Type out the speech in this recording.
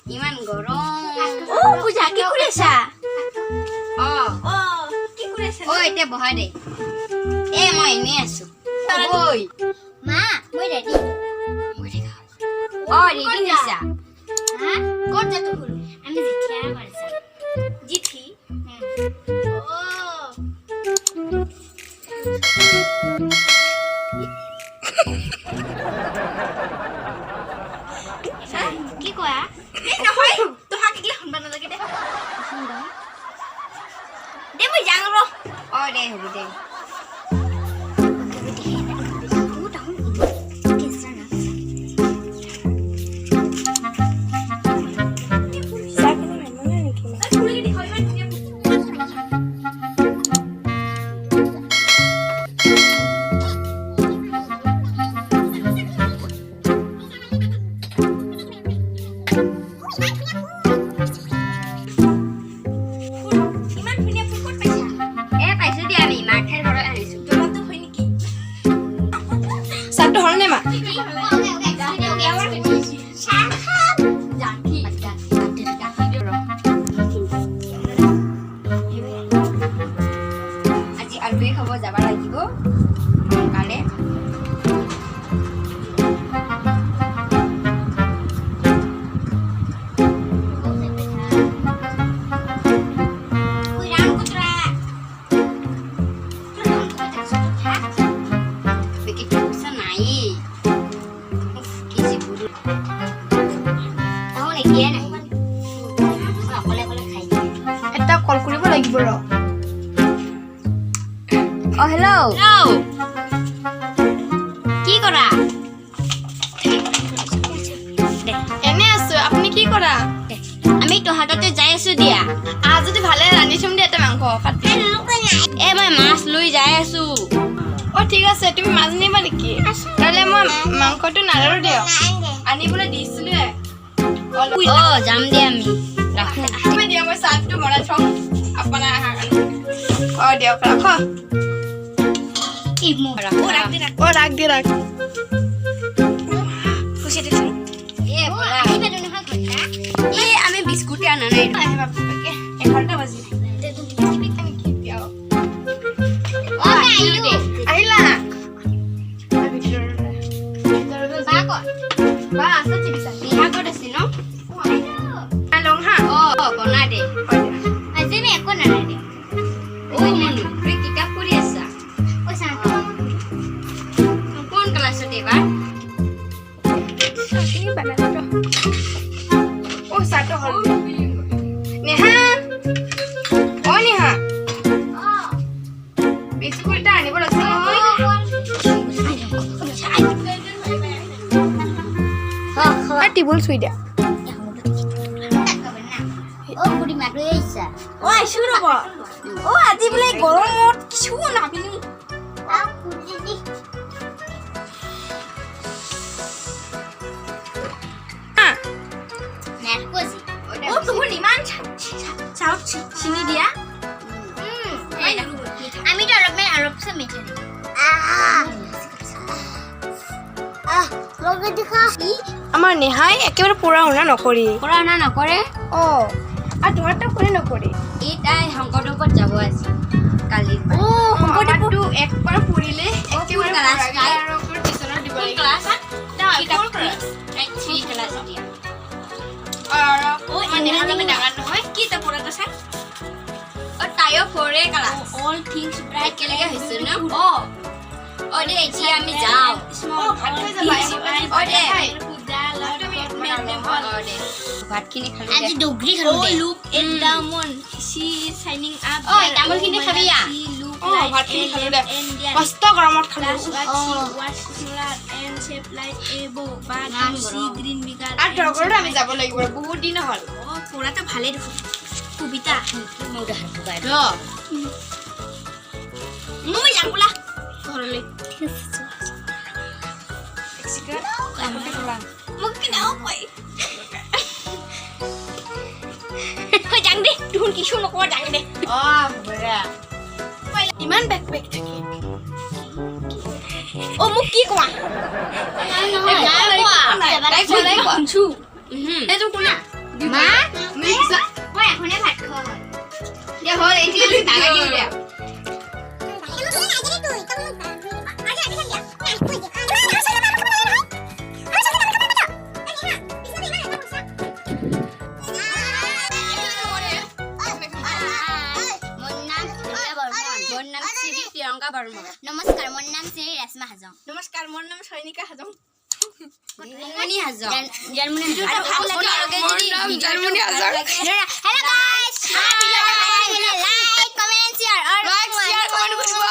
ইমান গৰম পূজা কি কৰি আছা কি কৰি আছা এতিয়া বহা দে মই এনেই আছো ঐ মা মই ৰেডি ৰেডি হৈছা ক'ত যাতো হলো আমি জিঠিয়া কৰিছা জিঠি কি কোৱা নহয় তোহাক কি শুনবা নালাগে দে দে মই যাং ৰ দে হ'ব দে আলুৱে খাব যাব লাগিব কালে এটা কল কৰিব লাগিব ৰ হেল্ল' কি কৰা এনে আছো আপুনি কি কৰা আমি তহাততে যাই আছো দিয়া যদি ভালে ৰান্ধি থম দিয়া এটা মাংস কাটি মই মাছ লৈ যাই আছো ঠিক আছে তুমি মাছ নিবা নেকি তাহলে মই মাংসটো নালাৰো দিয়ক আনিবলৈ দিছিলো যাম দিয়া আমি দিয়া মই চাহটো বনাই থম আপোনাৰ দিয়ক ৰাখ ৰাখ দি ৰাখ খুচি দিছো আমি বিস্কুটে আনা নাই এঘাৰটা বাজি আহিলা বা আছে চিকিৎসা বিহাগত আছে ন লং হা বনাই দে আজি আমি একো নালাগে দে কিতাপ পঢ়ি আছা কোন ক্লাছত এইবাৰ চাহটো হ'ল নেহা নেহা বিস্কুট এটা আনিব লাগিছিল নহয় টেবুল চুই দিয়া আহিছো ৰ'ব আজি বোলে গৰমত কিছু নাপিনি তুমি ইমান চাউল চিনি দিয়া আমিতো অলপমান মিঠাই আমাৰ নেহাই একেবাৰে পঢ়া শুনা নকৰি নকৰে আৰু তোমাৰতো কোনে নকৰি তাই শংকৰদেৱত যাব আছে কালিৰ শংকৰদেৱটো একবাৰ পঢ়িলে একেবাৰে ক্লাছ টিউচনত দিব লাগিব তাইও ফৰে ক্লাছ অল থিংস একেলগে হৈছে ন দে এতিয়া আমি যাওঁ ভাতখিনি খালো আজি ডগৰি খালো লুক এট দা মন সি শাইনিং আপ তামোলখিনি খাবি ভাতখিনি খালো দে কষ্ট গৰমত খালো আৰু তগৰতো আমি যাব লাগিব বহুত দিন হ'ল পঢ়াটো ভালেই দেখোন কবিতা মই যাম বোলা ঘৰলৈ মোক কিনাও কয় যাং দে দেখোন কিছু নকওঁ যাং দে ইমান বেক বেক থাকে মোক কি কোৱা মা মিক্স মই এখনে ভাত খাওঁ দে হল এতিয়া দাগা দিও দে নমস্কাৰ মোৰ নাম শ্ৰী ৰেশমা হাজং নমস্কাৰ মোৰ নাম Sainika Hajong Jarmani Hajong Jarmani Jarmani Hajong hello guys like comment share like share comment